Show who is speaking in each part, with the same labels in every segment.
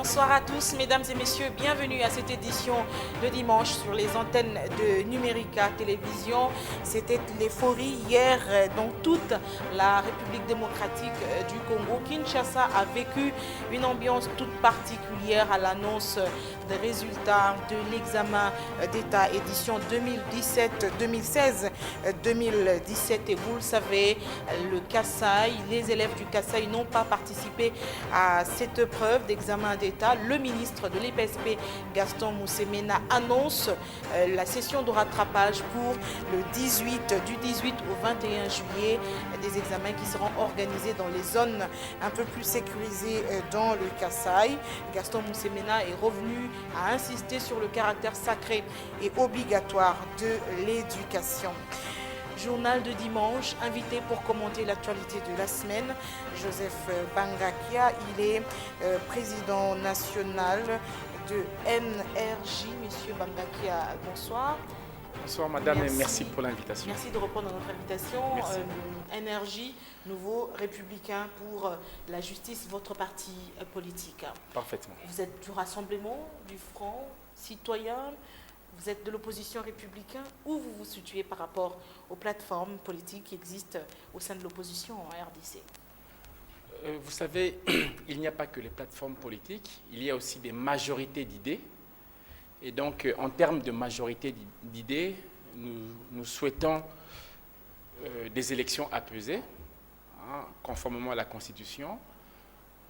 Speaker 1: Bonsoir à tous, mesdames et messieurs, bienvenue à cette édition de dimanche sur les antennes de Numérica Télévision. C'était l'euphorie hier dans toute la République démocratique du Congo. Kinshasa a vécu une ambiance toute particulière à l'annonce des résultats de l'examen d'État édition 2017, 2017 et vous le savez, le Kasaï, les élèves du Kasaï n'ont pas participé à cette épreuve d'examen d'État. Le ministre de l'EPSP, Gaston Moussemena, annonce la session de rattrapage pour le du 18 au 21 juillet, des examens qui seront organisés dans les zones un peu plus sécurisées dans le Kasaï. Gaston Moussemena est revenu à insister sur le caractère sacré et obligatoire de l'éducation. Journal de dimanche, invité pour commenter l'actualité de la semaine, Joseph Bangakia. Il est président national de NRJ. Monsieur Bangakia, bonsoir.
Speaker 2: Bonsoir madame et merci pour l'invitation.
Speaker 1: Merci de répondre à notre invitation. NRJ, nouveau républicain pour la justice, votre parti politique.
Speaker 2: Parfaitement.
Speaker 1: Vous êtes du Rassemblement, du Front citoyen. Vous êtes de l'opposition républicaine. Où vous vous situez par rapport aux plateformes politiques qui existent au sein de l'opposition en RDC?
Speaker 2: Vous savez, il n'y a pas que les plateformes politiques, il y a aussi des majorités d'idées. Et donc, en termes de majorité d'idées, nous souhaitons des élections apaisées, conformément à la Constitution.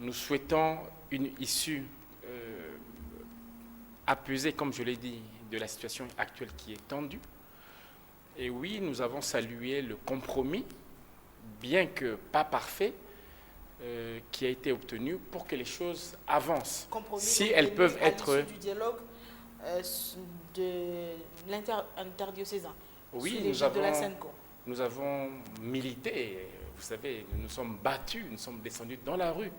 Speaker 2: Nous souhaitons une issue apaisée, comme je l'ai dit, de la situation actuelle qui est tendue. Et oui, nous avons salué le compromis, bien que pas parfait, qui a été obtenu pour que les choses avancent.
Speaker 1: Compromis
Speaker 2: si elles peuvent être...
Speaker 1: du dialogue de l'interdiocésain.
Speaker 2: Oui, nous avons milité, vous savez, nous nous sommes battus, nous sommes descendus dans la rue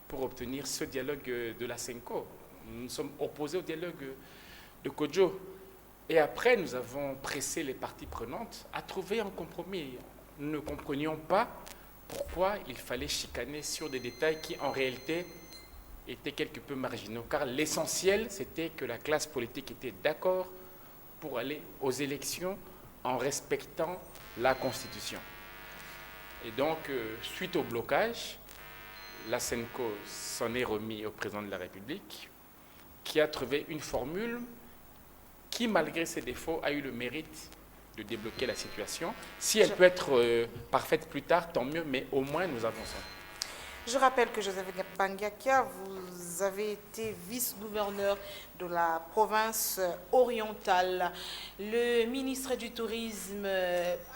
Speaker 2: pour obtenir ce dialogue de la SENCO. Nous nous sommes opposés au dialogue de Kodjo. Et après, nous avons pressé les parties prenantes à trouver un compromis. Nous ne comprenions pas pourquoi il fallait chicaner sur des détails qui, en réalité, étaient quelque peu marginaux. Car l'essentiel, c'était que la classe politique était d'accord pour aller aux élections en respectant la Constitution. Et donc, suite au blocage, la SENCO s'en est remis au président de la République, qui a trouvé une formule qui, malgré ses défauts, a eu le mérite de débloquer la situation. Si elle peut être parfaite plus tard, tant mieux, mais au moins nous avançons.
Speaker 1: Je rappelle que Joseph Bangakia, vous avez été vice-gouverneur de la province orientale. Le ministre du Tourisme,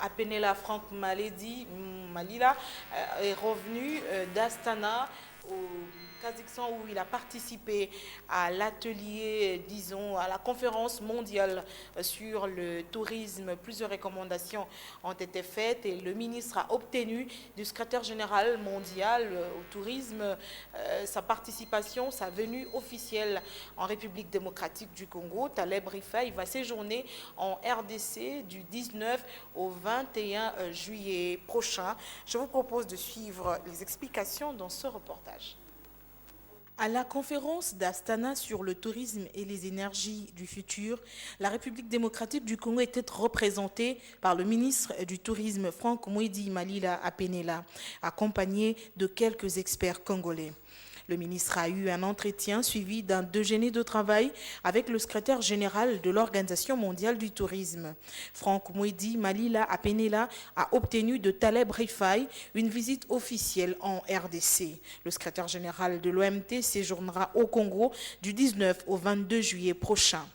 Speaker 1: Apenela Franck Malila, est revenu d'Astana au Kazakhstan où il a participé à l'atelier, disons, à la conférence mondiale sur le tourisme. Plusieurs recommandations ont été faites et le ministre a obtenu du secrétaire général mondial au tourisme sa participation, sa venue officielle en République démocratique du Congo. Taleb Rifai va séjourner en RDC du 19 au 21 juillet prochain. Je vous propose de suivre les explications dans ce reportage. À la conférence d'Astana sur le tourisme et les énergies du futur, la République démocratique du Congo était représentée par le ministre du Tourisme Franck Mouidi Malila Apenela, accompagné de quelques experts congolais. Le ministre a eu un entretien suivi d'un déjeuner de travail avec le secrétaire général de l'Organisation mondiale du tourisme. Franck Mouidi Malila Apenela a obtenu de Taleb Rifai une visite officielle en RDC. Le secrétaire général de l'OMT séjournera au Congo du 19 au 22 juillet prochain.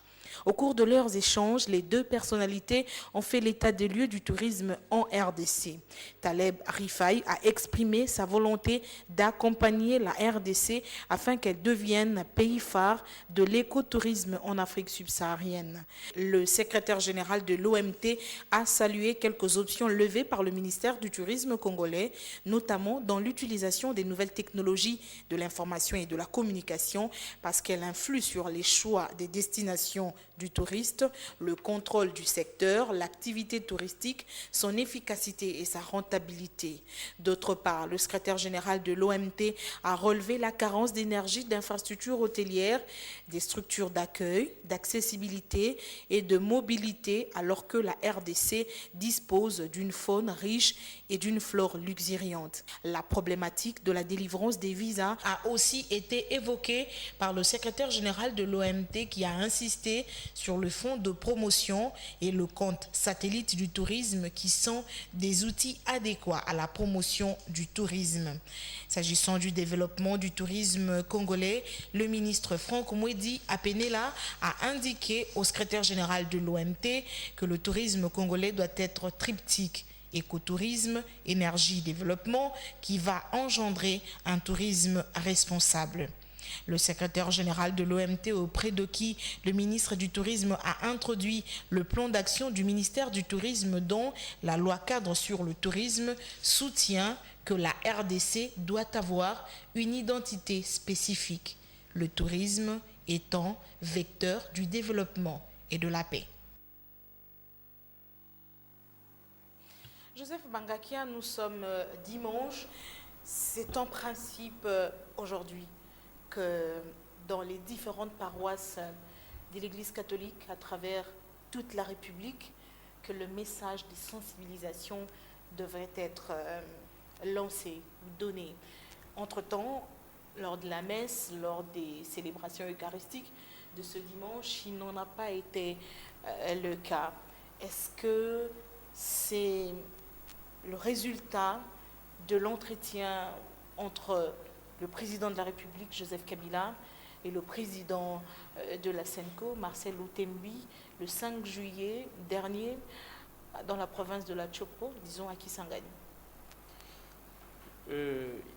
Speaker 1: Au cours de leurs échanges, les deux personnalités ont fait l'état des lieux du tourisme en RDC. Taleb Rifai a exprimé sa volonté d'accompagner la RDC afin qu'elle devienne pays phare de l'écotourisme en Afrique subsaharienne. Le secrétaire général de l'OMT a salué quelques options levées par le ministère du Tourisme congolais, notamment dans l'utilisation des nouvelles technologies de l'information et de la communication, parce qu'elle influe sur les choix des destinations du touriste, le contrôle du secteur, l'activité touristique, son efficacité et sa rentabilité. D'autre part, le secrétaire général de l'OMT a relevé la carence d'énergie d'infrastructures hôtelières, des structures d'accueil, d'accessibilité et de mobilité, alors que la RDC dispose d'une faune riche et d'une flore luxuriante. La problématique de la délivrance des visas a aussi été évoquée par le secrétaire général de l'OMT qui a insisté sur le fonds de promotion et le compte satellite du tourisme qui sont des outils adéquats à la promotion du tourisme. S'agissant du développement du tourisme congolais, le ministre Franck Mouedi Apenela a indiqué au secrétaire général de l'OMT que le tourisme congolais doit être triptyque: écotourisme, énergie, développement, qui va engendrer un tourisme responsable. Le secrétaire général de l'OMT, auprès de qui le ministre du Tourisme a introduit le plan d'action du ministère du Tourisme dont la loi cadre sur le tourisme, soutient que la RDC doit avoir une identité spécifique, le tourisme étant vecteur du développement et de la paix. Joseph Bangakia, nous sommes dimanche. C'est en principe aujourd'hui que dans les différentes paroisses de l'Église catholique à travers toute la République, que le message de sensibilisation devrait être lancé, donné. Entre-temps, lors de la messe, lors des célébrations eucharistiques de ce dimanche, il n'en a pas été le cas. Est-ce que c'est le résultat de l'entretien entre le président de la République, Joseph Kabila, et le président de la SENCO, Marcel Outembi, le 5 juillet dernier, dans la province de la Chopo, disons à Kisangani?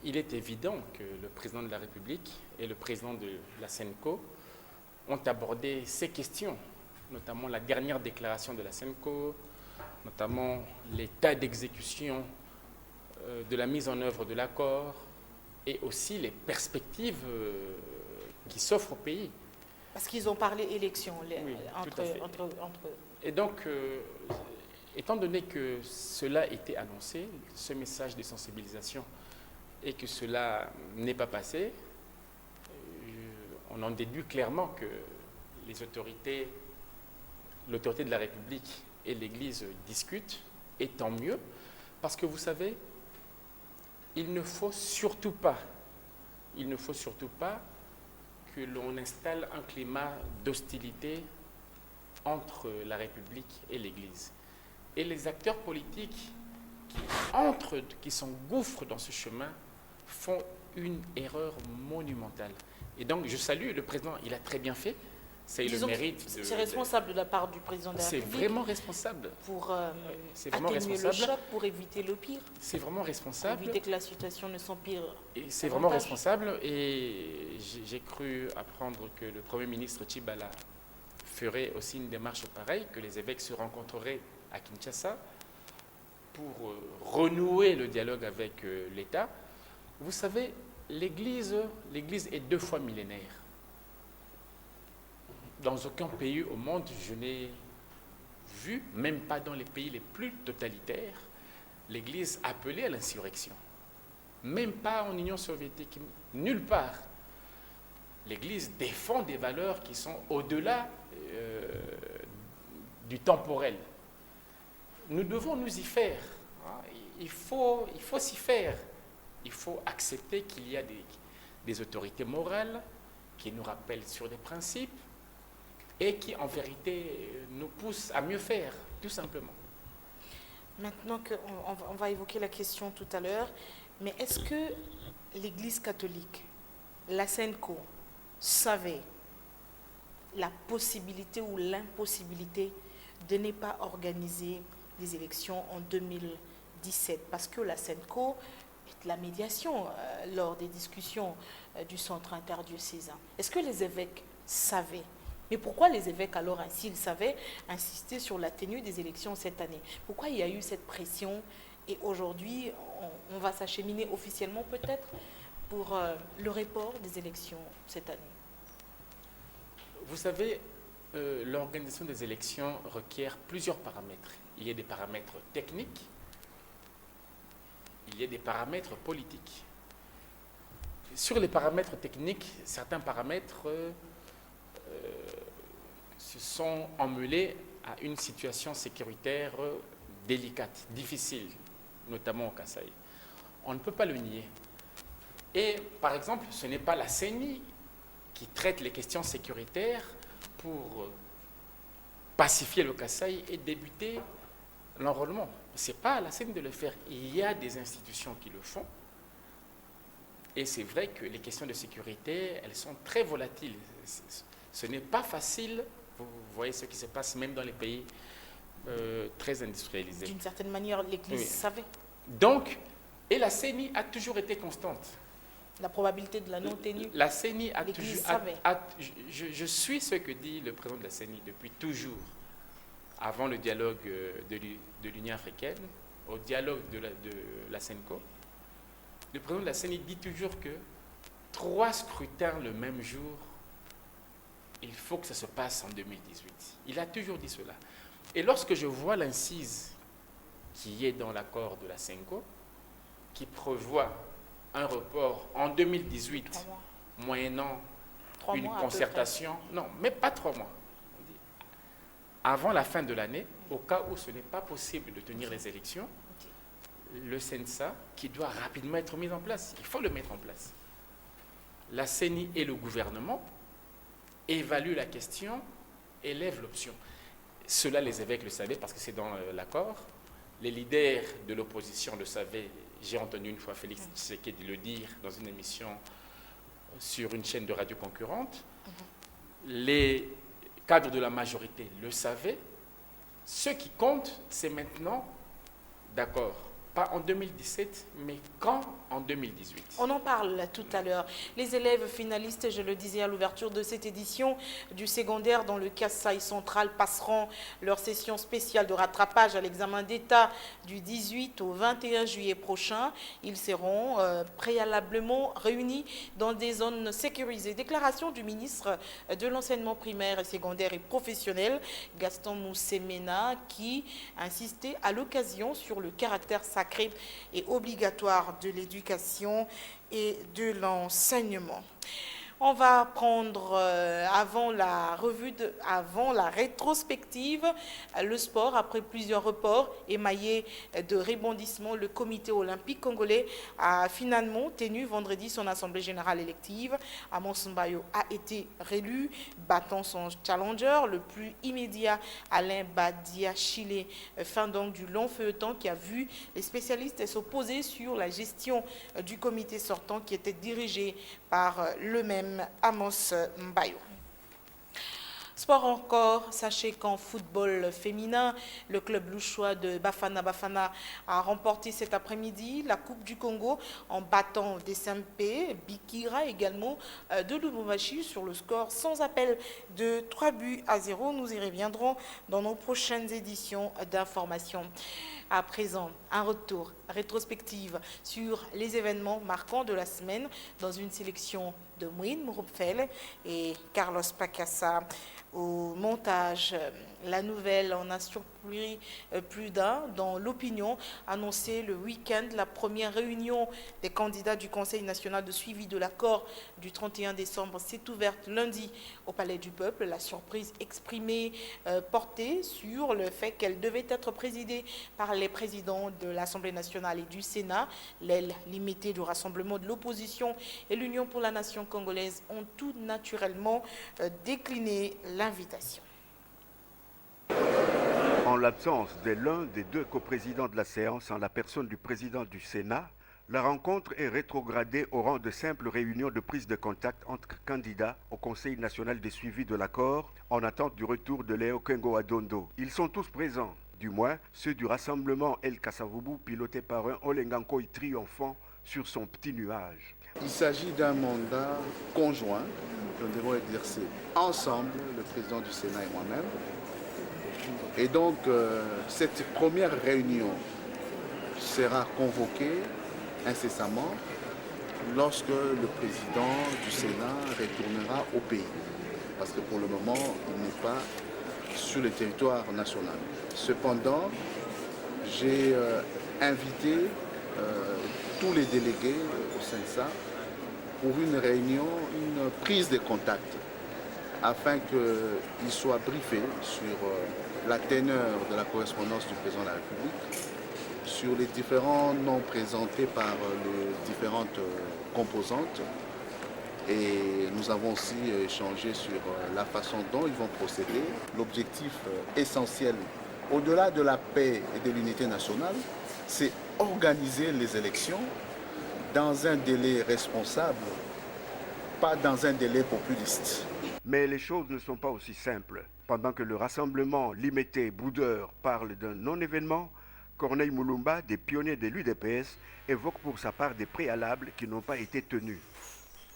Speaker 2: Il est évident que le président de la République et le président de la SENCO ont abordé ces questions, notamment la dernière déclaration de la SENCO, notamment l'état d'exécution de la mise en œuvre de l'accord et aussi les perspectives qui s'offrent au pays.
Speaker 1: Parce qu'ils ont parlé élections
Speaker 2: oui,
Speaker 1: entre eux.
Speaker 2: Et donc, étant donné que cela a été annoncé, ce message de sensibilisation, et que cela n'est pas passé, on en déduit clairement que les autorités, l'autorité de la République et l'Église discutent, et tant mieux, parce que vous savez, il ne faut surtout pas que l'on installe un climat d'hostilité entre la République et l'Église. Et les acteurs politiques qui s'engouffrent dans ce chemin font une erreur monumentale. Et donc, je salue le président, il a très bien fait. C'est le mérite.
Speaker 1: C'est responsable de la part du président de la République.
Speaker 2: C'est vraiment responsable.
Speaker 1: Pour atténuer le choc, pour éviter le pire.
Speaker 2: C'est vraiment responsable.
Speaker 1: Pour éviter que la situation ne s'empire.
Speaker 2: C'est vraiment responsable. Et j'ai cru apprendre que le Premier ministre Tshibala ferait aussi une démarche pareille, que les évêques se rencontreraient à Kinshasa pour renouer le dialogue avec l'État. Vous savez, l'Église est 2 fois millénaire. Dans aucun pays au monde, je n'ai vu, même pas dans les pays les plus totalitaires, l'Église appelée à l'insurrection. Même pas en Union soviétique, nulle part. L'Église défend des valeurs qui sont au-delà du temporel. Nous devons nous y faire. Il faut s'y faire. Il faut accepter qu'il y a des autorités morales qui nous rappellent sur des principes et qui, en vérité, nous poussent à mieux faire, tout simplement.
Speaker 1: Maintenant qu'on va évoquer la question tout à l'heure, mais est-ce que l'Église catholique, la SENCO, savait la possibilité ou l'impossibilité de ne pas organiser des élections en 2017? Parce que la SENCO est de la médiation lors des discussions du centre interdiocésain. Est-ce que les évêques savaient? Mais pourquoi les évêques, alors, s'ils savaient, insister sur la tenue des élections cette année? Pourquoi il y a eu cette pression? Et aujourd'hui, on va s'acheminer officiellement peut-être pour le report des élections cette année.
Speaker 2: Vous savez, l'organisation des élections requiert plusieurs paramètres. Il y a des paramètres techniques, il y a des paramètres politiques. Sur les paramètres techniques, certains paramètres se sont emmêlés à une situation sécuritaire délicate, difficile, notamment au Kasaï. On ne peut pas le nier. Et par exemple, ce n'est pas la CENI qui traite les questions sécuritaires pour pacifier le Kasaï et débuter l'enrôlement. Ce n'est pas à la CENI de le faire. Il y a des institutions qui le font. Et c'est vrai que les questions de sécurité, elles sont très volatiles. Ce n'est pas facile. Vous voyez ce qui se passe même dans les pays très industrialisés.
Speaker 1: D'une certaine manière, l'Église savait.
Speaker 2: Donc, et la CENI a toujours été constante.
Speaker 1: La probabilité de la non-tenue.
Speaker 2: La CENI a toujours...
Speaker 1: savait.
Speaker 2: Je suis ce que dit le président de la CENI depuis toujours, avant le dialogue de l'Union africaine, au dialogue de la CENCO. Le président de la CENI dit toujours que 3 scrutins le même jour, il faut que ça se passe en 2018. Il a toujours dit cela. Et lorsque je vois l'incise qui est dans l'accord de la CENCO, qui prévoit un report en 2018, moyennant une concertation, non, mais pas 3 mois, avant la fin de l'année, au cas où ce n'est pas possible de tenir les élections, le CENSA, qui doit rapidement être mis en place, il faut le mettre en place. La CENI et le gouvernement évaluent la question, élèvent l'option. Cela, les évêques le savaient parce que c'est dans l'accord. Les leaders de l'opposition le savaient. J'ai entendu une fois Félix Tshisekedi le dire dans une émission sur une chaîne de radio concurrente. Les cadres de la majorité le savaient. Ce qui compte, c'est maintenant, d'accord, pas en 2017, mais quand en 2018.
Speaker 1: On en parle tout à l'heure. Les élèves finalistes, je le disais à l'ouverture de cette édition du secondaire dans le Kasaï central, passeront leur session spéciale de rattrapage à l'examen d'État du 18 au 21 juillet prochain. Ils seront préalablement réunis dans des zones sécurisées. Déclaration du ministre de l'enseignement primaire et secondaire et professionnel, Gaston Moussemena, qui insistait à l'occasion sur le caractère sacré et obligatoire de l'éducation et de l'enseignement. On va prendre, avant la rétrospective, le sport. Après plusieurs reports émaillés de rebondissements, le comité olympique congolais a finalement tenu vendredi son assemblée générale élective. Amos Mbayo a été réélu, battant son challenger, le plus immédiat, Alain Badiachile, fin donc du long feuilleton qui a vu les spécialistes s'opposer sur la gestion du comité sortant qui était dirigé par le même Amos Mbayo. Sport encore, sachez qu'en football féminin, le club louchois de Bafana Bafana a remporté cet après-midi la Coupe du Congo en battant SMP, Bikira également de Lubumbashi sur le score sans appel de 3-0. Nous y reviendrons dans nos prochaines éditions d'information. À présent, un retour rétrospective sur les événements marquants de la semaine dans une sélection de Mouine Mouroupfel et Carlos Pacassa au montage. La nouvelle en a surpris plus d'un dans l'opinion. Annoncé le week-end, la première réunion des candidats du Conseil national de suivi de l'accord du 31 décembre s'est ouverte lundi au Palais du Peuple. La surprise exprimée portait sur le fait qu'elle devait être présidée par les présidents de l'Assemblée nationale et du Sénat. L'aile limitée du Rassemblement de l'opposition et l'Union pour la nation congolaise ont tout naturellement décliné l'invitation.
Speaker 3: En l'absence de l'un des 2 coprésidents de la séance, en la personne du président du Sénat, la rencontre est rétrogradée au rang de simple réunion de prise de contact entre candidats au Conseil national de suivi de l'accord en attente du retour de Léo Kengo Adondo. Ils sont tous présents, du moins ceux du rassemblement El Kasavubu piloté par un Olengankoi triomphant sur son petit nuage.
Speaker 4: Il s'agit d'un mandat conjoint que nous devons exercer ensemble, le président du Sénat et moi-même. Et donc, cette première réunion sera convoquée incessamment lorsque le président du Sénat retournera au pays. parce que pour le moment, il n'est pas sur le territoire national. Cependant, j'ai invité tous les délégués au CENSA pour une réunion, une prise de contact, afin qu'ils soient briefés sur la teneur de la correspondance du président de la République, sur les différents noms présentés par les différentes composantes. Et nous avons aussi échangé sur la façon dont ils vont procéder. L'objectif essentiel, au-delà de la paix et de l'unité nationale, c'est organiser les élections dans un délai responsable, pas dans un délai populiste.
Speaker 3: Mais les choses ne sont pas aussi simples. Pendant que le rassemblement Limete Boudeur parle d'un non-événement, Corneille Moulumba, des pionniers de l'UDPS, évoque pour sa part des préalables qui n'ont pas été tenus.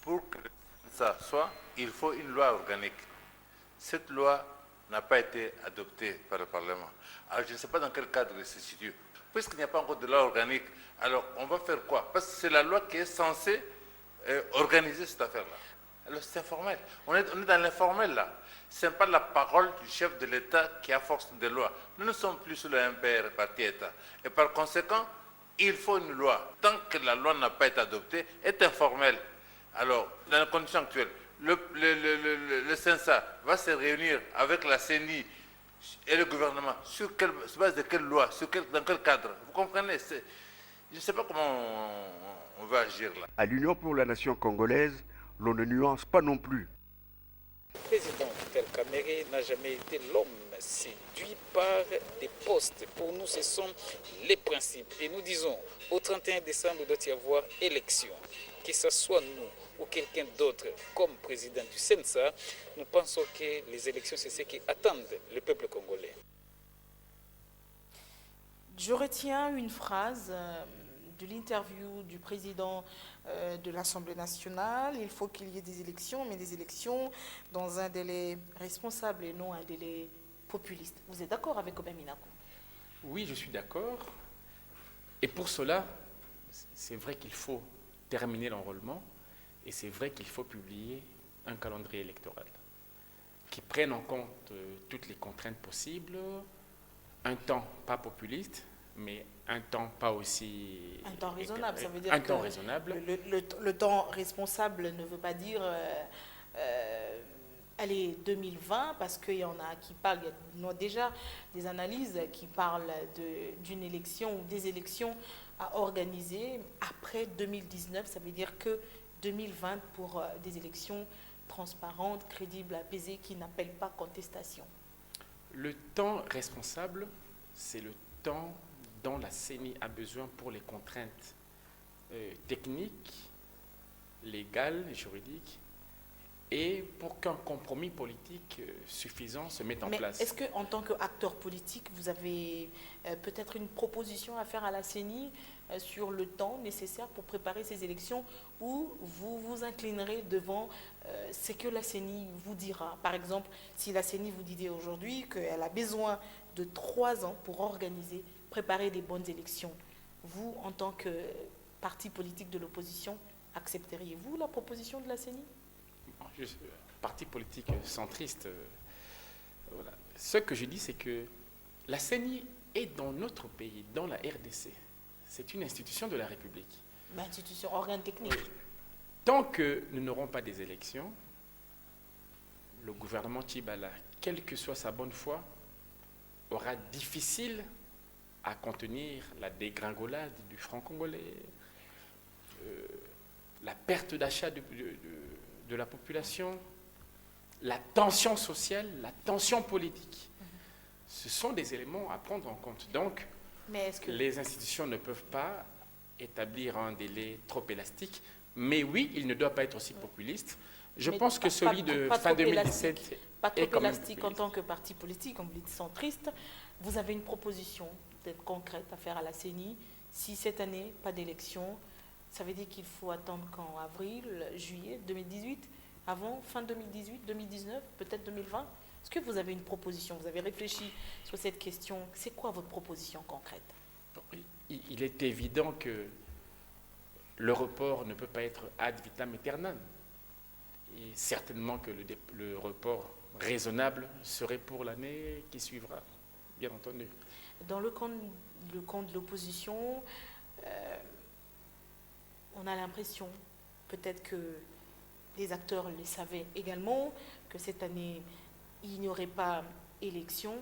Speaker 5: Pour que ça soit, il faut une loi organique. Cette loi n'a pas été adoptée par le Parlement. Alors je ne sais pas dans quel cadre il se situe. Puisqu'il n'y a pas encore de loi organique, alors on va faire quoi? Parce que c'est la loi qui est censée organiser cette affaire-là. Alors c'est informel. On est dans l'informel là. Ce n'est pas la parole du chef de l'État qui a force de loi. Nous ne sommes plus sur le MPR, parti-État. Et par conséquent, il faut une loi. Tant que la loi n'a pas été adoptée, est informelle. Alors, dans les conditions actuelles, le CENSA va se réunir avec la CENI et le gouvernement sur base de quelle loi, dans quel cadre? Vous comprenez? Je ne sais pas comment on va agir là.
Speaker 3: À l'Union pour la nation congolaise, l'on ne nuance pas non plus.
Speaker 6: Le président Vital Kamerhe n'a jamais été l'homme séduit par des postes. Pour nous, ce sont les principes. Et nous disons, au 31 décembre, il doit y avoir élection. Que ce soit nous ou quelqu'un d'autre comme président du CENSA, nous pensons que les élections, c'est ce qui attendent le peuple congolais.
Speaker 1: Je retiens une phrase de l'interview du président de l'Assemblée nationale. Il faut qu'il y ait des élections, mais des élections dans un délai responsable et non un délai populiste. Vous êtes d'accord avec Aubin Minakou?
Speaker 2: Oui, je suis d'accord. Et pour cela, c'est vrai qu'il faut terminer l'enrôlement et c'est vrai qu'il faut publier un calendrier électoral qui prenne en compte toutes les contraintes possibles, un temps pas populiste, mais un temps pas aussi...
Speaker 1: Un temps raisonnable, ça veut dire
Speaker 2: un temps raisonnable.
Speaker 1: Le temps responsable ne veut pas dire... allez, 2020, parce qu'il y en a qui parlent, il y a déjà des analyses qui parlent d'une élection ou des élections à organiser après 2019. Ça veut dire que 2020 pour des élections transparentes, crédibles, apaisées, qui n'appellent pas contestation.
Speaker 2: Le temps responsable, c'est le temps dont la CENI a besoin pour les contraintes techniques, légales et juridiques, et pour qu'un compromis politique suffisant se mette en place.
Speaker 1: Mais est-ce qu'en tant qu'acteur politique, vous avez peut-être une proposition à faire à la CENI sur le temps nécessaire pour préparer ces élections, ou vous vous inclinerez devant ce que la CENI vous dira? Par exemple, si la CENI vous disait aujourd'hui qu'elle a besoin de 3 ans pour organiser, préparer des bonnes élections, vous, en tant que parti politique de l'opposition, accepteriez-vous la proposition de la CENI?
Speaker 2: Parti politique centriste, voilà. Ce que je dis, c'est que la CENI est dans notre pays, dans la RDC. C'est une institution de la République.
Speaker 1: Une institution, organe technique.
Speaker 2: Oui. Tant que nous n'aurons pas des élections, le gouvernement Tchibala, quelle que soit sa bonne foi, aura difficile à contenir la dégringolade du franc congolais, la perte d'achat de la population, la tension sociale, la tension politique. Ce sont des éléments à prendre en compte. Donc, les institutions ne peuvent pas établir un délai trop élastique, mais oui, il ne doit pas être aussi populiste. Je pense que celui de fin 2017
Speaker 1: pas trop
Speaker 2: est quand même
Speaker 1: élastique en tant que parti politique, comme vous dites centriste. Vous avez une proposition peut-être concrète à faire à la CENI. Si cette année, pas d'élection, ça veut dire qu'il faut attendre qu'en avril, juillet 2018, avant fin 2018, 2019, peut-être 2020. Est-ce que vous avez une proposition? Vous avez réfléchi sur cette question? C'est quoi votre proposition concrète?
Speaker 2: Il est évident que le report ne peut pas être ad vitam aeternam. Et certainement que le report raisonnable serait pour l'année qui suivra, bien entendu.
Speaker 1: Dans le camp de l'opposition, on a l'impression, peut-être que les acteurs le savaient également, que cette année, il n'y aurait pas élection.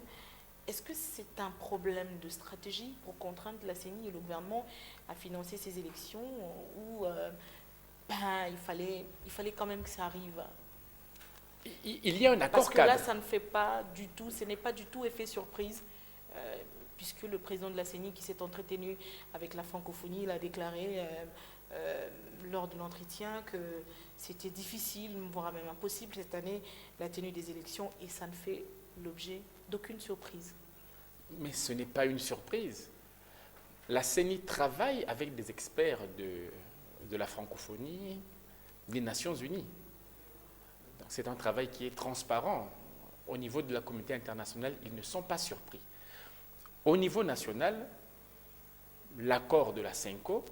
Speaker 1: Est-ce que c'est un problème de stratégie pour contraindre la CENI et le gouvernement à financer ces élections ou il fallait quand même que ça arrive?
Speaker 2: Il y a un accord
Speaker 1: Parce que
Speaker 2: cadre.
Speaker 1: là, ça ne fait pas du tout, ce n'est pas du tout effet surprise, puisque le président de la CENI qui s'est entretenu avec la francophonie, il a déclaré lors de l'entretien que c'était difficile, voire même impossible cette année, la tenue des élections, et ça ne fait l'objet d'aucune surprise.
Speaker 2: Mais ce n'est pas une surprise. La CENI travaille avec des experts de la francophonie des Nations Unies. C'est un travail qui est transparent. Au niveau de la communauté internationale, ils ne sont pas surpris. Au niveau national, l'accord de la CENCO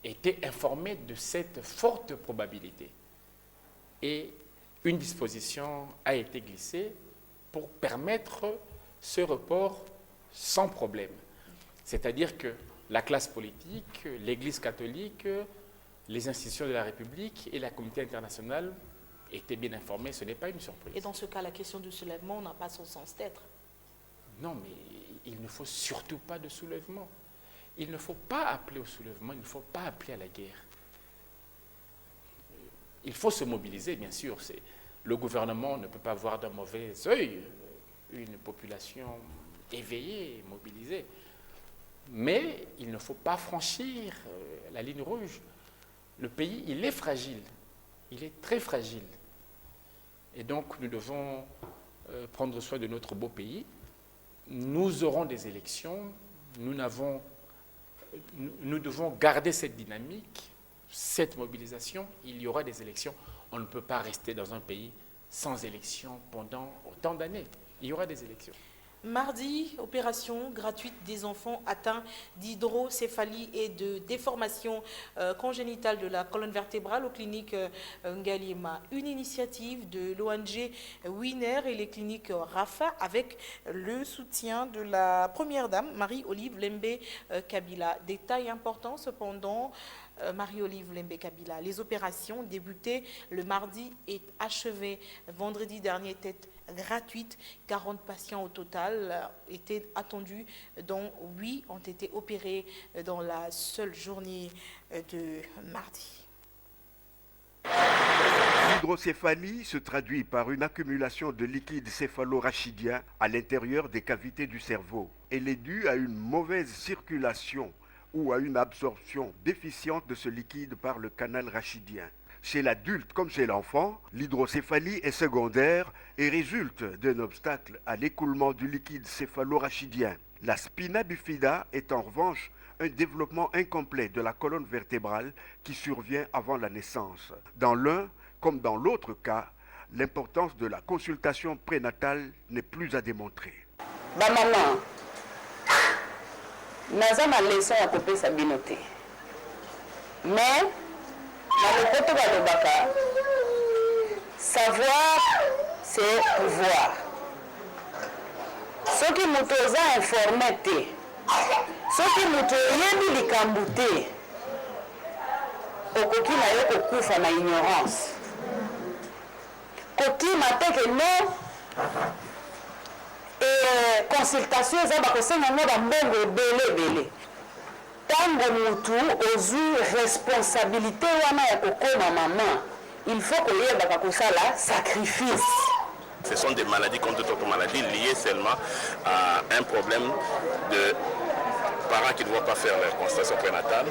Speaker 2: était informé de cette forte probabilité. Et une disposition a été glissée pour permettre ce report sans problème. C'est-à-dire que la classe politique, l'Église catholique, les institutions de la République et la communauté internationale étaient bien informés, ce n'est pas une surprise.
Speaker 1: Et dans ce cas, la question du soulèvement n'a pas son sens d'être.
Speaker 2: Non, mais il ne faut surtout pas de soulèvement. Il ne faut pas appeler au soulèvement, il ne faut pas appeler à la guerre. Il faut se mobiliser, bien sûr. Le gouvernement ne peut pas voir d'un mauvais œil une population éveillée, mobilisée. Mais il ne faut pas franchir la ligne rouge. Le pays, il est fragile. Il est très fragile. Et donc, nous devons prendre soin de notre beau pays. Nous aurons des élections. Nous devons garder cette dynamique, cette mobilisation. Il y aura des élections. On ne peut pas rester dans un pays sans élections pendant autant d'années. Il y aura des élections.
Speaker 1: Mardi, opération gratuite des enfants atteints d'hydrocéphalie et de déformation congénitale de la colonne vertébrale aux cliniques Ngaliema. Une initiative de l'ONG Winner et les cliniques Rafa avec le soutien de la première dame, Marie-Olive Lembe Kabila. Détail important cependant, Marie-Olive Lembe Kabila. Les opérations débutées le mardi et achevées vendredi dernier étaient gratuites. 40 patients au total étaient attendus, dont 8 ont été opérés dans la seule journée de mardi.
Speaker 3: L'hydrocéphalie se traduit par une accumulation de liquide céphalo-rachidien à l'intérieur des cavités du cerveau. Elle est due à une mauvaise circulation ou à une absorption déficiente de ce liquide par le canal rachidien. Chez l'adulte comme chez l'enfant, l'hydrocéphalie est secondaire et résulte d'un obstacle à l'écoulement du liquide céphalo-rachidien. La spina bifida est en revanche un développement incomplet de la colonne vertébrale qui survient avant la naissance. Dans l'un comme dans l'autre cas, l'importance de la consultation prénatale n'est plus à démontrer.
Speaker 7: Maman, naza na leçon ya kopesa bino te, mais na lopoto balobaka savoir c'est pouvoir. Soki moto oza informé te, soki moto oyebi likambo te, okoki na yo kokufa na ignorance. Kokima te ke non consultation eza bakosenga ngo bambongo ebele. Ntango mutu ozwi responsabilité wana ya kokoma mama, il faut koyebaka kosala sacrifice.
Speaker 8: Ce sont des maladies comme toute autre maladie liées seulement à un problème de parents qui ne vont pas faire leur consultation prénatale,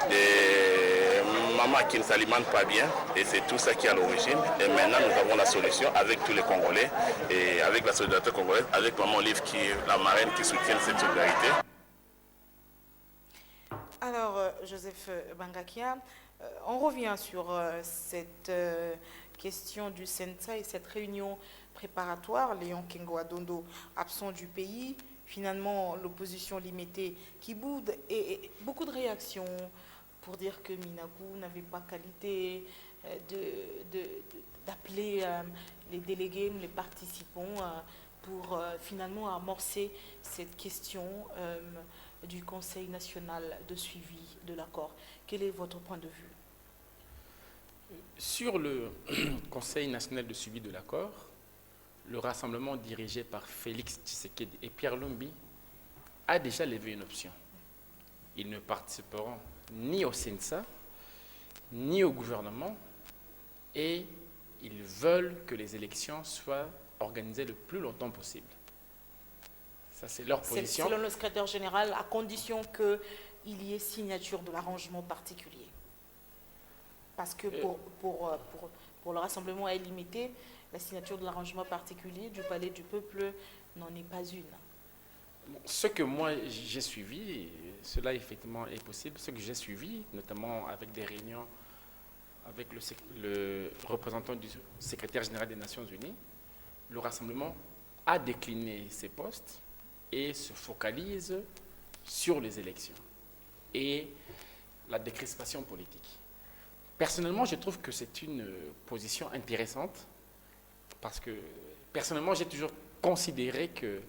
Speaker 8: des mamans qui ne s'alimentent pas bien, et c'est tout ça qui est à l'origine. Et maintenant, nous avons la solution avec tous les Congolais et avec la solidarité congolaise, avec Maman Olive qui est la marraine qui soutient cette solidarité.
Speaker 1: Alors, Joseph Bangakia, on revient sur cette question du Sensa et cette réunion préparatoire. Léon Kengo-Adondo, absent du pays, finalement l'opposition limitée qui boude et beaucoup de réactions pour dire que Minakou n'avait pas qualité d'appeler les délégués, les participants pour finalement amorcer cette question du Conseil national de suivi de l'accord. Quel est votre point de vue?
Speaker 2: Sur le Conseil national de suivi de l'accord, le rassemblement dirigé par Félix Tshisekedi et Pierre Lumbi a déjà levé une option. Ils ne participeront ni au CENSA, ni au gouvernement, et ils veulent que les élections soient organisées le plus longtemps possible. Ça, c'est leur position.
Speaker 1: Selon le secrétaire général, à condition qu'il y ait signature de l'arrangement particulier. Parce que pour le rassemblement est limité, la signature de l'arrangement particulier du Palais du Peuple n'en est pas une.
Speaker 2: Ce que moi j'ai suivi, cela effectivement est possible, ce que j'ai suivi, notamment avec des réunions avec le représentant du secrétaire général des Nations Unies, le rassemblement a décliné ses postes et se focalise sur les élections et la décrispation politique. Personnellement, je trouve que c'est une position intéressante parce que, personnellement, j'ai toujours considéré que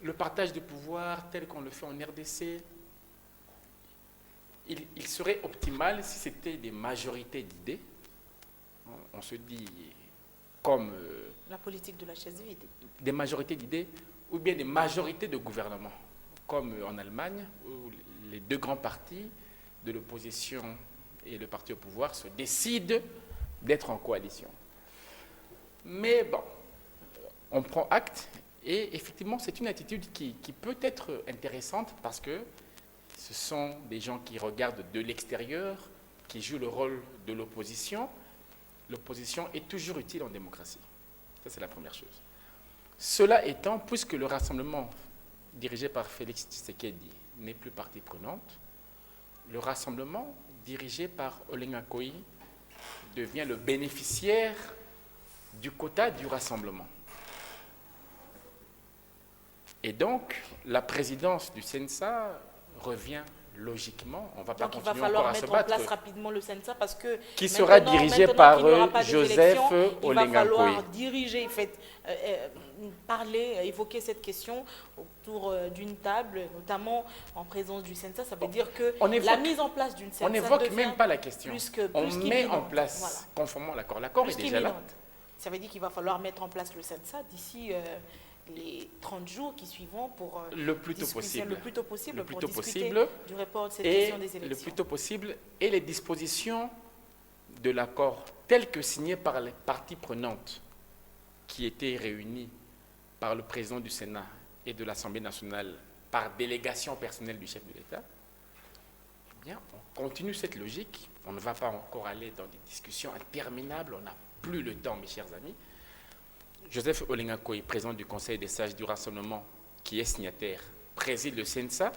Speaker 2: le partage de pouvoir tel qu'on le fait en RDC, il serait optimal si c'était des majorités d'idées. On se dit comme...
Speaker 1: la politique de la chaise vide.
Speaker 2: Des majorités d'idées ou bien des majorités de gouvernement, comme en Allemagne, où les deux grands partis de l'opposition et le parti au pouvoir se décident d'être en coalition. Mais bon, on prend acte et effectivement c'est une attitude qui peut être intéressante parce que ce sont des gens qui regardent de l'extérieur, qui jouent le rôle de l'opposition. L'opposition est toujours utile en démocratie. Ça, c'est la première chose. Cela étant, puisque le rassemblement dirigé par Félix Tshisekedi n'est plus partie prenante, le rassemblement dirigé par Olenga Koyi devient le bénéficiaire du quota du rassemblement. Et donc, la présidence du CENSA revient logiquement. On ne va pas continuer encore à se battre.
Speaker 1: Donc, il va falloir mettre en place rapidement le CENSA parce que...
Speaker 2: Qui sera dirigé par Joseph Olenga Koyi.
Speaker 1: Il va falloir diriger, parler, évoquer cette question autour d'une table, notamment en présence du CENSA. Ça veut dire que la mise en place d'une CENSA
Speaker 2: on n'évoque même pas la question. On met en place,
Speaker 1: voilà,
Speaker 2: conformément à l'accord. L'accord est déjà là.
Speaker 1: Ça veut dire qu'il va falloir mettre en place le CENSA d'ici les 30 jours qui suivront pour
Speaker 2: le plus tôt possible.
Speaker 1: Le plus tôt possible
Speaker 2: pour
Speaker 1: discuter du report de cette
Speaker 2: et
Speaker 1: question des élections.
Speaker 2: Le plus tôt possible et les dispositions de l'accord telles que signées par les parties prenantes qui étaient réunies par le président du Sénat et de l'Assemblée nationale par délégation personnelle du chef de l'État. Eh bien, on continue cette logique. On ne va pas encore aller dans des discussions interminables. On n'a plus le temps, mes chers amis. Joseph Olenga Koyi, président du Conseil des sages du rassemblement, qui est signataire, préside le CENSA.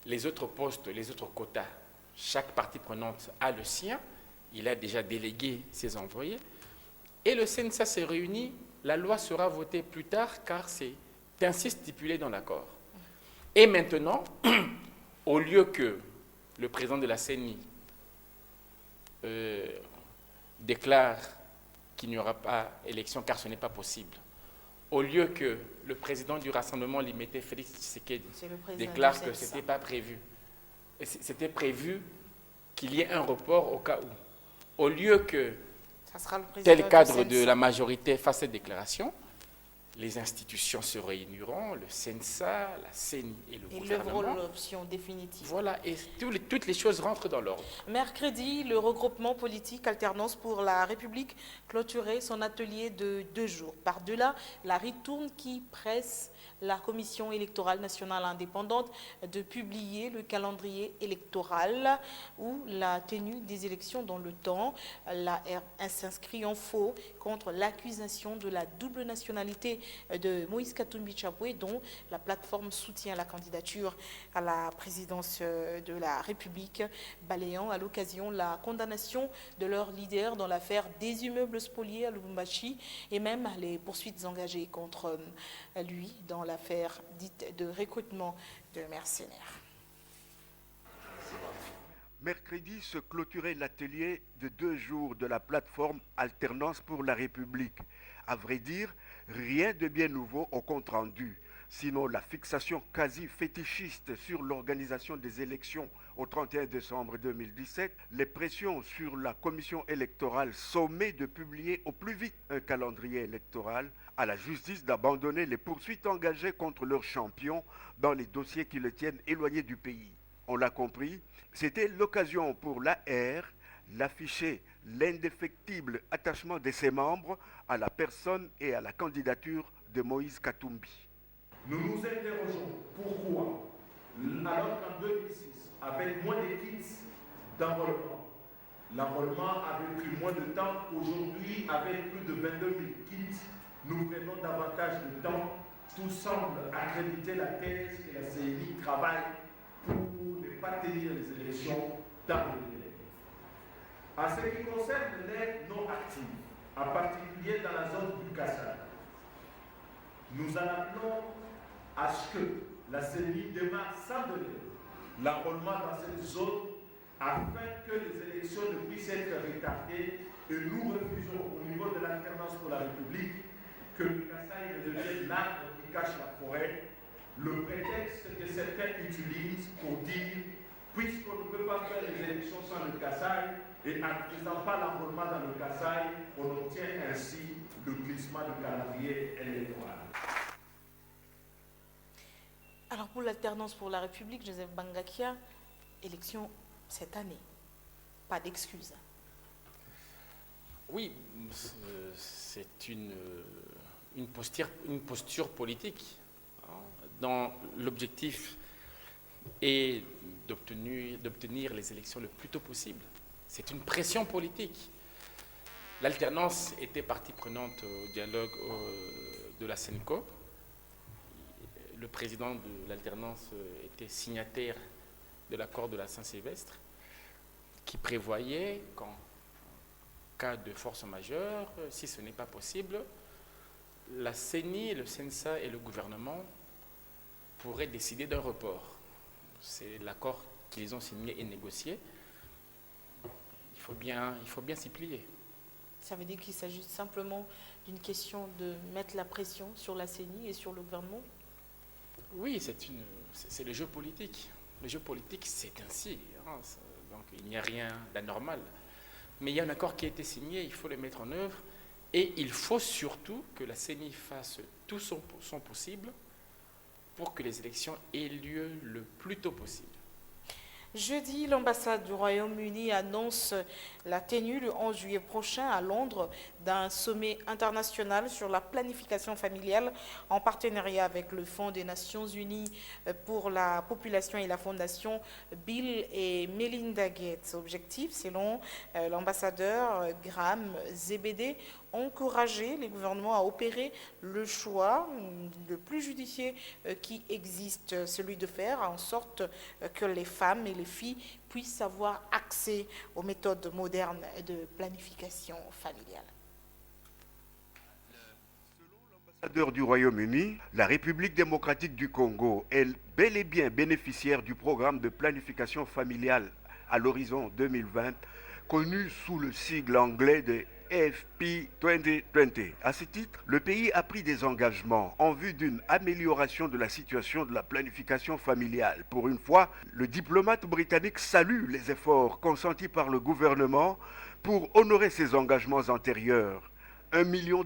Speaker 2: Les autres postes, les autres quotas, chaque partie prenante a le sien. Il a déjà délégué ses envoyés. Et le CENSA s'est réuni. La loi sera votée plus tard car c'est ainsi stipulé dans l'accord. Et maintenant, au lieu que le président de la CENI déclare qu'il n'y aura pas élection car ce n'est pas possible, au lieu que le président du Rassemblement limité, Félix Tshisekedi, déclare que ce n'était pas prévu, c'était prévu qu'il y ait un report au cas où, au lieu que tel cadre de la majorité fasse cette déclaration, les institutions se réuniront, le CENSA, la CENI et le gouvernement.
Speaker 1: Et l'option définitive.
Speaker 2: Voilà, et toutes les choses rentrent dans l'ordre.
Speaker 1: Mercredi, le regroupement politique Alternance pour la République clôturait son atelier de 2 jours. Par-delà, la ritourne qui presse la Commission électorale nationale indépendante de publier le calendrier électoral ou la tenue des élections dans le temps. La RS s'inscrit en faux contre l'accusation de la double nationalité de Moïse Katumbi Chapwe, dont la plateforme soutient la candidature à la présidence de la République, balayant à l'occasion la condamnation de leur leader dans l'affaire des immeubles spoliés à Lubumbashi et même les poursuites engagées contre lui dans l'affaire dite de recrutement de mercenaires.
Speaker 3: Mercredi se clôturait l'atelier de 2 jours de la plateforme Alternance pour la République. À vrai dire, rien de bien nouveau au compte-rendu, sinon la fixation quasi fétichiste sur l'organisation des élections au 31 décembre 2017, les pressions sur la commission électorale sommée de publier au plus vite un calendrier électoral, à la justice d'abandonner les poursuites engagées contre leurs champions dans les dossiers qui le tiennent éloigné du pays. On l'a compris, c'était l'occasion pour l'AR d'afficher l'indéfectible attachement de ses membres à la personne et à la candidature de Moïse Katumbi.
Speaker 9: Nous nous interrogeons pourquoi, alors qu'en 2006, avec moins de kits d'enrôlement, l'enrôlement avait pris moins de temps. Aujourd'hui, avec plus de 22 000 kits, nous prenons davantage de temps. Tout semble accréditer la thèse que la CENI travaille pour ne pas tenir les élections dans le délai. En ce qui concerne les non actifs, en particulier dans la zone du Kassai, nous en appelons à ce que la CENI démarre sans délai l'enrôlement dans cette zone afin que les élections ne puissent être retardées, et nous refusons au niveau de l'Alternance pour la République que le Kassai ne devienne l'arbre qui cache la forêt, le prétexte que certains utilisent pour dire, puisqu'on ne peut pas faire les élections sans le Kassai, et en ne faisant pas l'enrôlement dans le Kassai, on obtient ainsi le glissement du calendrier électoral.
Speaker 1: Alors pour l'Alternance pour la République, Joseph Bangakia, élection cette année. Pas d'excuses.
Speaker 2: Oui, c'est une posture politique, hein, dont l'objectif est d'obtenir les élections le plus tôt possible. C'est une pression politique. L'alternance était partie prenante au dialogue de la SENCO. Le président de l'alternance était signataire de l'accord de la Saint-Sylvestre qui prévoyait qu'en cas de force majeure, si ce n'est pas possible, la CENI, le CENSA et le gouvernement pourraient décider d'un report. C'est l'accord qu'ils ont signé et négocié. Il faut bien s'y plier.
Speaker 1: Ça veut dire qu'il s'agit simplement d'une question de mettre la pression sur la CENI et sur le gouvernement?
Speaker 2: Oui, c'est le jeu politique. Le jeu politique, c'est ainsi. Hein, donc il n'y a rien d'anormal. Mais il y a un accord qui a été signé, il faut le mettre en œuvre. Et il faut surtout que la CENI fasse tout son possible pour que les élections aient lieu le plus tôt possible.
Speaker 1: Jeudi, l'ambassade du Royaume-Uni annonce la tenue le 11 juillet prochain à Londres d'un sommet international sur la planification familiale en partenariat avec le Fonds des Nations Unies pour la population et la fondation Bill et Melinda Gates. Objectif, selon l'ambassadeur Graham Zebedee, encourager les gouvernements à opérer le choix le plus judicieux qui existe, celui de faire en sorte que les femmes et les filles puissent avoir accès aux méthodes modernes de planification familiale.
Speaker 3: Selon l'ambassadeur du Royaume-Uni, la République démocratique du Congo est bel et bien bénéficiaire du programme de planification familiale à l'horizon 2020, connu sous le sigle anglais de AFP 2020. À ce titre, le pays a pris des engagements en vue d'une amélioration de la situation de la planification familiale. Pour une fois, le diplomate britannique salue les efforts consentis par le gouvernement pour honorer ses engagements antérieurs. $1 million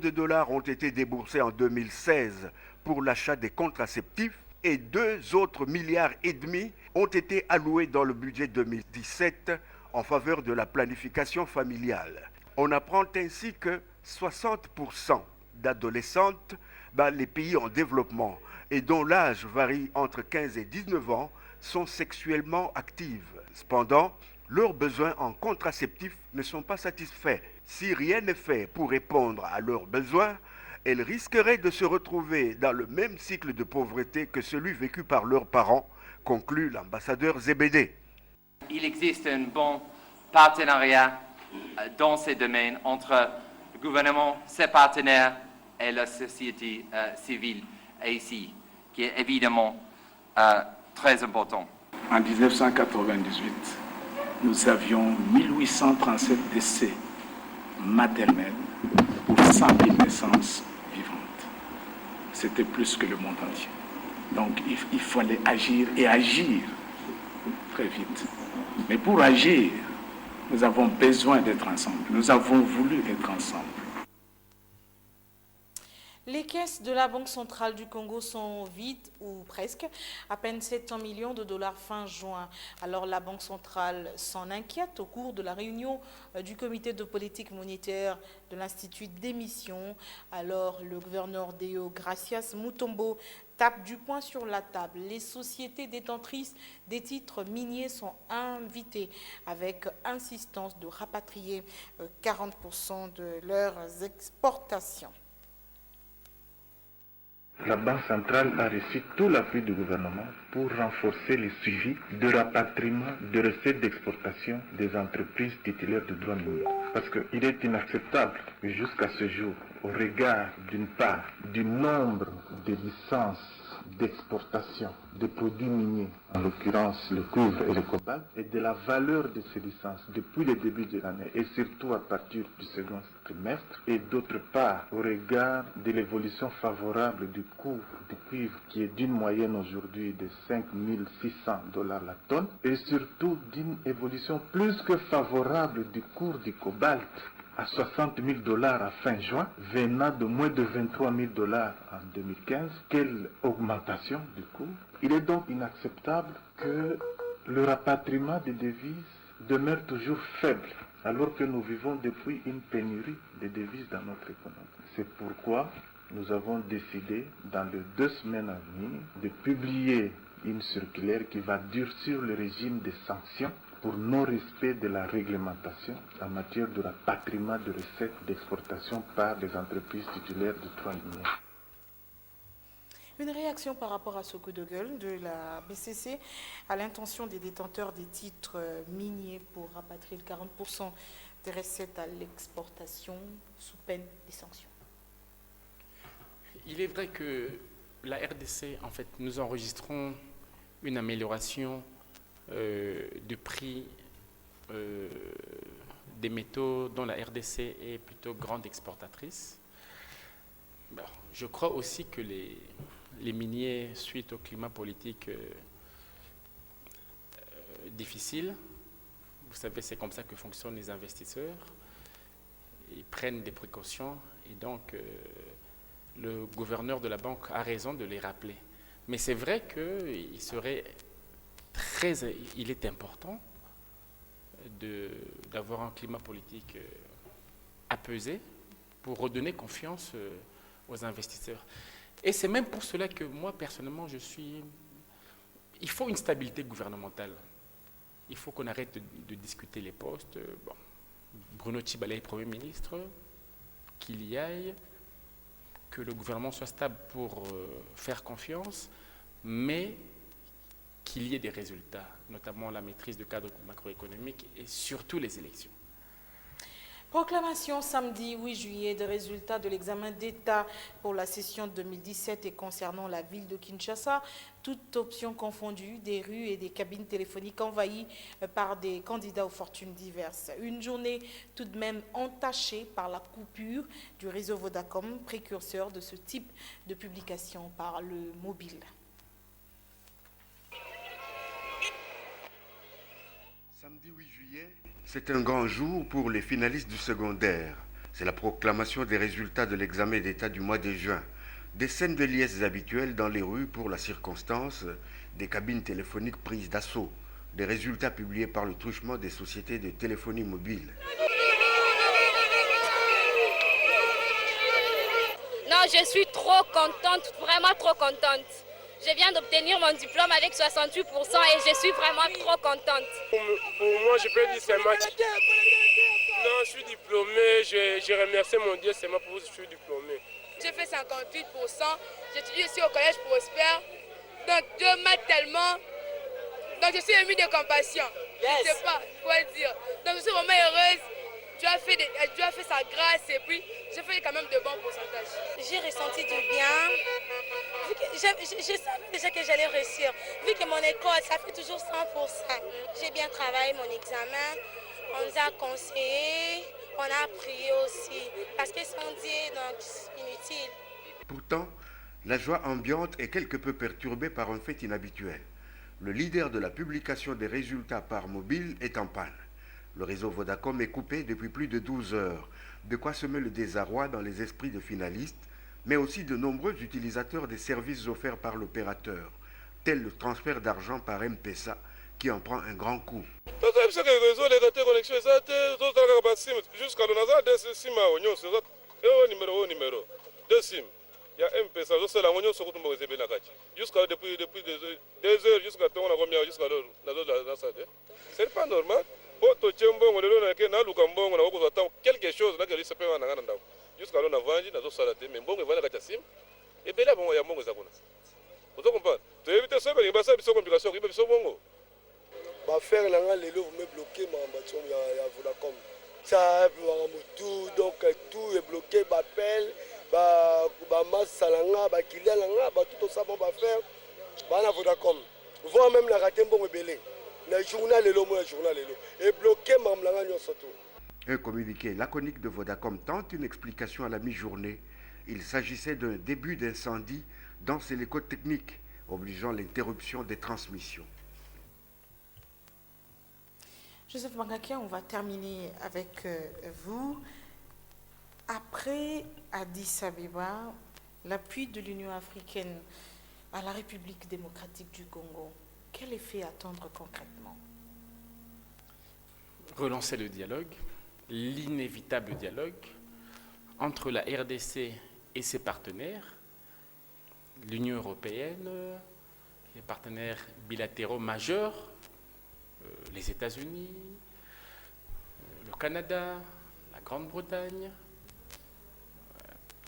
Speaker 3: ont été déboursés en 2016 pour l'achat des contraceptifs et 2 autres milliards et demi ont été alloués dans le budget 2017 en faveur de la planification familiale. On apprend ainsi que 60% d'adolescentes dans les pays en développement et dont l'âge varie entre 15 et 19 ans sont sexuellement actives. Cependant, leurs besoins en contraceptifs ne sont pas satisfaits. Si rien n'est fait pour répondre à leurs besoins, elles risqueraient de se retrouver dans le même cycle de pauvreté que celui vécu par leurs parents, conclut l'ambassadeur Zebedee.
Speaker 10: Il existe un bon partenariat dans ces domaines entre le gouvernement, ses partenaires et la société civile ici, qui est évidemment très important.
Speaker 11: En 1998, nous avions 1837 décès maternels pour 100 000 naissances vivantes. C'était plus que le monde entier. Donc il fallait agir et agir très vite. Mais pour agir, nous avons besoin d'être ensemble. Nous avons voulu être ensemble.
Speaker 1: Les caisses de la Banque centrale du Congo sont vides, ou presque, à peine 700 millions de dollars fin juin. Alors la Banque centrale s'en inquiète au cours de la réunion du comité de politique monétaire de l'Institut d'émission. Alors le gouverneur Deo Gracias Mutombo tape du poing sur la table. Les sociétés détentrices des titres miniers sont invitées avec insistance de rapatrier 40% de leurs exportations.
Speaker 12: La Banque centrale a reçu tout l'appui du gouvernement pour renforcer le suivi de rapatriement de recettes d'exportation des entreprises titulaires de droits miniers. Parce qu'il est inacceptable que jusqu'à ce jour, au regard d'une part du nombre de licences d'exportation de produits miniers, en l'occurrence le cuivre et le cobalt, et de la valeur de ces licences depuis le début de l'année et surtout à partir du second trimestre, et d'autre part au regard de l'évolution favorable du cours du cuivre qui est d'une moyenne aujourd'hui de 5 600 $ la tonne, et surtout d'une évolution plus que favorable du cours du cobalt à 60 000 $ à fin juin, venant de moins de 23 000 $ en 2015. Quelle augmentation du cours! Il est donc inacceptable que le rapatriement des devises demeure toujours faible, alors que nous vivons depuis une pénurie de devises dans notre économie. C'est pourquoi nous avons décidé, dans les 2 semaines à venir, de publier une circulaire qui va durcir le régime des sanctions pour non-respect de la réglementation en matière de rapatriement de recettes d'exportation par les entreprises titulaires de droits miniers.
Speaker 1: Une réaction par rapport à ce coup de gueule de la BCC à l'intention des détenteurs des titres miniers pour rapatrier 40% des recettes à l'exportation sous peine des sanctions.
Speaker 2: Il est vrai que la RDC, en fait, nous enregistrons une amélioration du prix des métaux dont la RDC est plutôt grande exportatrice. Bon, je crois aussi que les miniers, suite au climat politique difficile, vous savez, c'est comme ça que fonctionnent les investisseurs, ils prennent des précautions et donc le gouverneur de la banque a raison de les rappeler. Mais c'est vrai il est important d'avoir un climat politique apaisé pour redonner confiance aux investisseurs. Et c'est même pour cela que moi, personnellement, il faut une stabilité gouvernementale. Il faut qu'on arrête de discuter les postes. Bon, Bruno Tshibala est Premier ministre, qu'il y aille, que le gouvernement soit stable pour faire confiance, mais qu'il y ait des résultats, notamment la maîtrise du cadre macroéconomique et surtout les élections.
Speaker 1: Proclamation samedi 8 juillet des résultats de l'examen d'État pour la session 2017 et concernant la ville de Kinshasa, toutes options confondues, des rues et des cabines téléphoniques envahies par des candidats aux fortunes diverses. Une journée tout de même entachée par la coupure du réseau Vodacom, précurseur de ce type de publication par le mobile.
Speaker 3: Samedi 8 juillet, c'est un grand jour pour les finalistes du secondaire. C'est la proclamation des résultats de l'examen d'État du mois de juin. Des scènes de liesse habituelles dans les rues pour la circonstance, des cabines téléphoniques prises d'assaut, des résultats publiés par le truchement des sociétés de téléphonie mobile.
Speaker 13: Non, je suis trop contente, vraiment trop contente. Je viens d'obtenir mon diplôme avec 68% et je suis vraiment trop contente.
Speaker 14: Pour moi, je peux dire seulement que non, je suis diplômé, je remercie mon Dieu seulement pour que je suis diplômé.
Speaker 15: J'ai fait 58%, j'étudie aussi au collège Prosper. Donc Dieu m'aide tellement. Donc je suis émue de compassion. Je ne sais pas quoi dire. Donc je suis vraiment heureuse. Dieu a fait sa grâce et puis j'ai fait quand même de bons pourcentages.
Speaker 16: J'ai ressenti du bien. Vu Je savais déjà que j'allais réussir. Vu que mon école, ça fait toujours 100%. J'ai bien travaillé mon examen. On nous a conseillé, on a prié aussi. Parce que sans Dieu, donc, c'est inutile.
Speaker 3: Pourtant, la joie ambiante est quelque peu perturbée par un fait inhabituel. Le leader de la publication des résultats par mobile est en panne. Le réseau Vodacom est coupé depuis plus de 12 heures, de quoi semer le désarroi dans les esprits de finalistes, mais aussi de nombreux utilisateurs des services offerts par l'opérateur, tel le transfert d'argent par M-Pesa, qui en prend un grand coup.
Speaker 14: Il y a M-Pesa, jusqu'à depuis 2 heures jusqu'à temps on a combien jusqu'à l'heure. C'est pas normal. Quelque chose là que je sais pas jusqu'à l'heure on a vendu dans salaté mais bon on va la sim et bien là bon il y a bon ça qu'on a. Vous comprenez? Tu évites ça que il va ça une complication qui peut se bongo.
Speaker 17: Ba faire là lelo vous me bloquer ma bâtiment ya Vodacom. Ça tout donc tout est bloqué ba appel ba masalanga ba kilalanga ba tout ça bon ba faire ba na Vodacom. Voir même la raté bon belé. Le journal est bloqué.
Speaker 3: Un communiqué laconique de Vodacom tente une explication à la mi-journée. Il s'agissait d'un début d'incendie dans ses locaux techniques, obligeant l'interruption des transmissions.
Speaker 1: Joseph Bangakia, on va terminer avec vous. Après Addis Abeba, l'appui de l'Union africaine à la République démocratique du Congo, quel effet attendre concrètement?
Speaker 2: Relancer le dialogue, l'inévitable dialogue entre la RDC et ses partenaires, l'Union européenne, les partenaires bilatéraux majeurs, les États-Unis, le Canada, la Grande-Bretagne.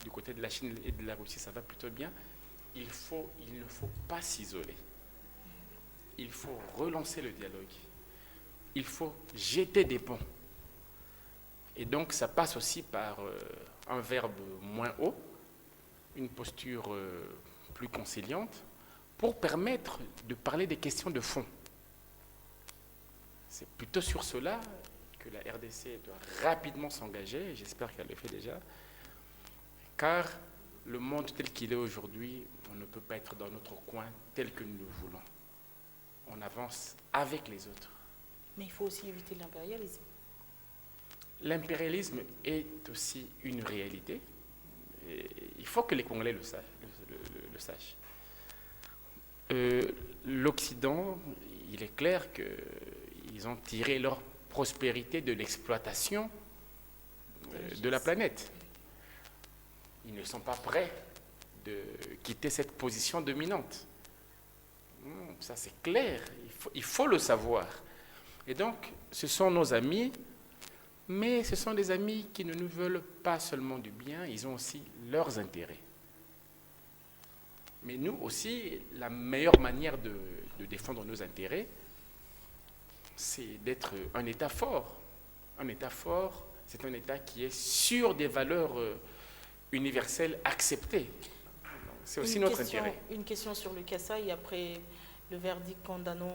Speaker 2: Du côté de la Chine et de la Russie, ça va plutôt bien. Il ne faut pas s'isoler. Il faut relancer le dialogue. Il faut jeter des ponts. Et donc, ça passe aussi par un verbe moins haut, une posture plus conciliante, pour permettre de parler des questions de fond. C'est plutôt sur cela que la RDC doit rapidement s'engager, et j'espère qu'elle le fait déjà, car le monde tel qu'il est aujourd'hui, on ne peut pas être dans notre coin tel que nous le voulons. On avance avec les autres.
Speaker 1: Mais il faut aussi éviter l'impérialisme.
Speaker 2: L'impérialisme est aussi une réalité. Et il faut que les Congolais le sachent. L'Occident, il est clair qu'ils ont tiré leur prospérité de l'exploitation de la planète. Ils ne sont pas prêts de quitter cette position dominante. Ça, c'est clair. Il faut le savoir. Et donc, ce sont nos amis, mais ce sont des amis qui ne nous veulent pas seulement du bien, ils ont aussi leurs intérêts. Mais nous aussi, la meilleure manière de défendre nos intérêts, c'est d'être un État fort. Un État fort, c'est un État qui est sûr des valeurs universelles acceptées. C'est aussi notre intérêt.
Speaker 1: Une question sur le Kasaï, après le verdict condamnant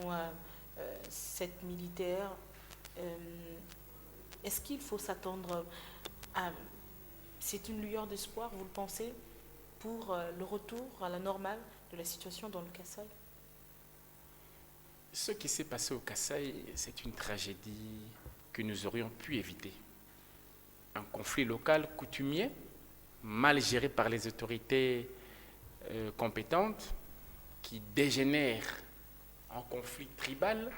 Speaker 1: 7 militaires. Est-ce qu'il faut s'attendre à... C'est une lueur d'espoir, vous le pensez, pour le retour à la normale de la situation dans le Kasaï?
Speaker 2: Ce qui s'est passé au Kasaï, c'est une tragédie que nous aurions pu éviter. Un conflit local coutumier, mal géré par les autorités compétentes, qui dégénère en conflit tribal,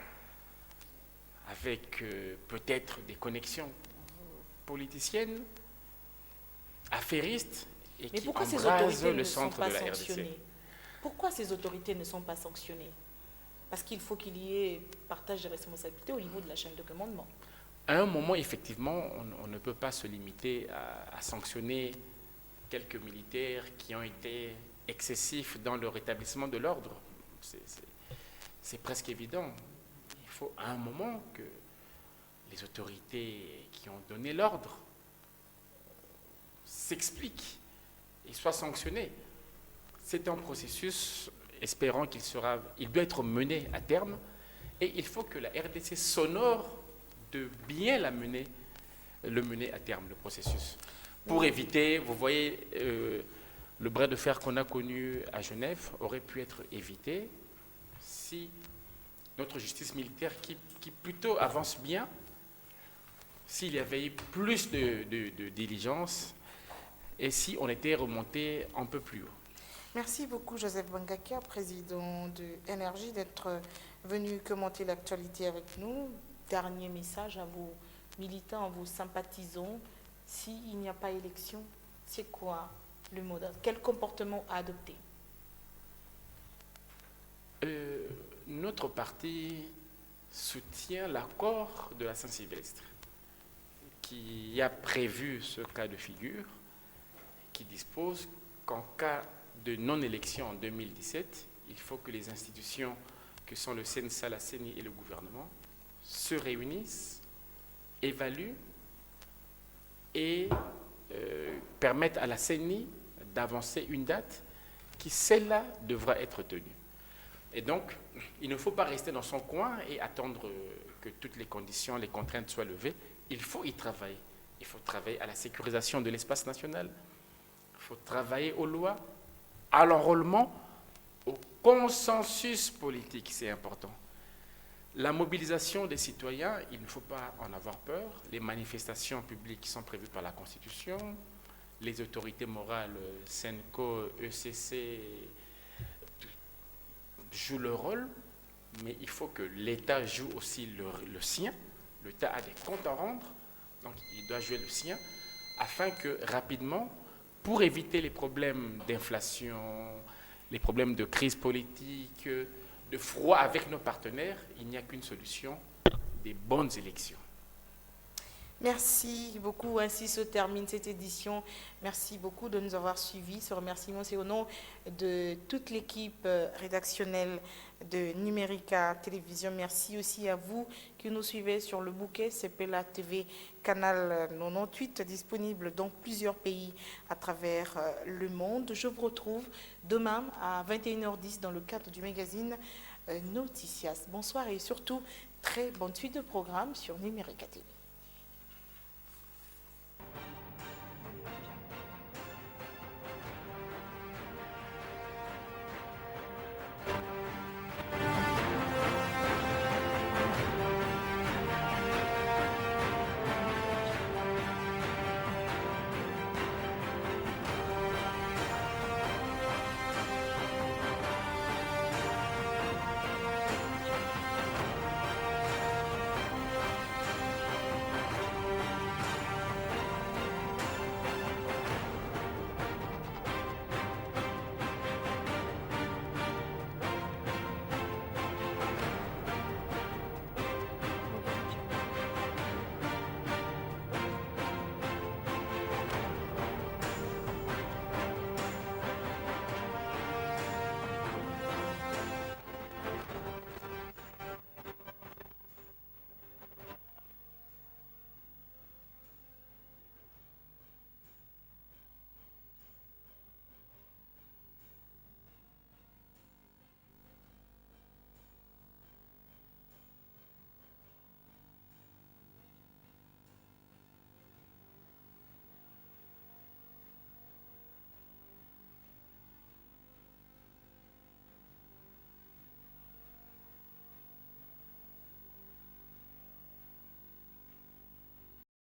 Speaker 2: avec peut-être des connexions politiciennes, affairistes, et qui embrasent le centre de la RDC.
Speaker 1: Pourquoi ces autorités ne sont pas sanctionnées? Parce qu'il faut qu'il y ait partage de responsabilités au niveau de la chaîne de commandement.
Speaker 2: À un moment, effectivement, on ne peut pas se limiter à sanctionner quelques militaires qui ont été excessifs dans le rétablissement de l'ordre. C'est presque évident. Il faut à un moment que les autorités qui ont donné l'ordre s'expliquent et soient sanctionnées. c'est un processus, espérant il doit être mené à terme, et il faut que la RDC s'honore de bien le mener à terme, le processus. Pour éviter, vous voyez, le bras de fer qu'on a connu à Genève aurait pu être évité si notre justice militaire, qui plutôt avance bien, s'il y avait eu plus de diligence et si on était remonté un peu plus haut.
Speaker 1: Merci beaucoup Joseph Bangakia, président de Énergie, d'être venu commenter l'actualité avec nous. Dernier message à vos militants, à vos sympathisants. S'il n'y a pas élection, c'est quoi le mot d'ordre? Quel comportement à adopter?
Speaker 2: Notre parti soutient l'accord de la Saint-Sylvestre qui a prévu ce cas de figure, qui dispose qu'en cas de non-élection en 2017, il faut que les institutions que sont le CNSA, la CENI et le gouvernement se réunissent, évaluent et permettent à la CENI d'avancer une date qui, celle-là, devra être tenue. Et donc, il ne faut pas rester dans son coin et attendre que toutes les conditions, les contraintes soient levées. Il faut y travailler. Il faut travailler à la sécurisation de l'espace national. Il faut travailler aux lois, à l'enrôlement, au consensus politique, c'est important. La mobilisation des citoyens, il ne faut pas en avoir peur. Les manifestations publiques sont prévues par la Constitution. Les autorités morales, SENCO, ECC, jouent leur rôle, mais il faut que l'État joue aussi le sien. L'État a des comptes à rendre, donc il doit jouer le sien, afin que rapidement, pour éviter les problèmes d'inflation, les problèmes de crise politique, de froid avec nos partenaires, il n'y a qu'une solution, des bonnes élections.
Speaker 1: Merci beaucoup. Ainsi se termine cette édition. Merci beaucoup de nous avoir suivis. Ce remerciement, c'est au nom de toute l'équipe rédactionnelle de Numérica Télévision. Merci aussi à vous qui nous suivez sur le bouquet CPLA TV, canal 98, disponible dans plusieurs pays à travers le monde. Je vous retrouve demain à 21h10 dans le cadre du magazine Noticias. Bonsoir et surtout, très bonne suite de programme sur Numérica TV.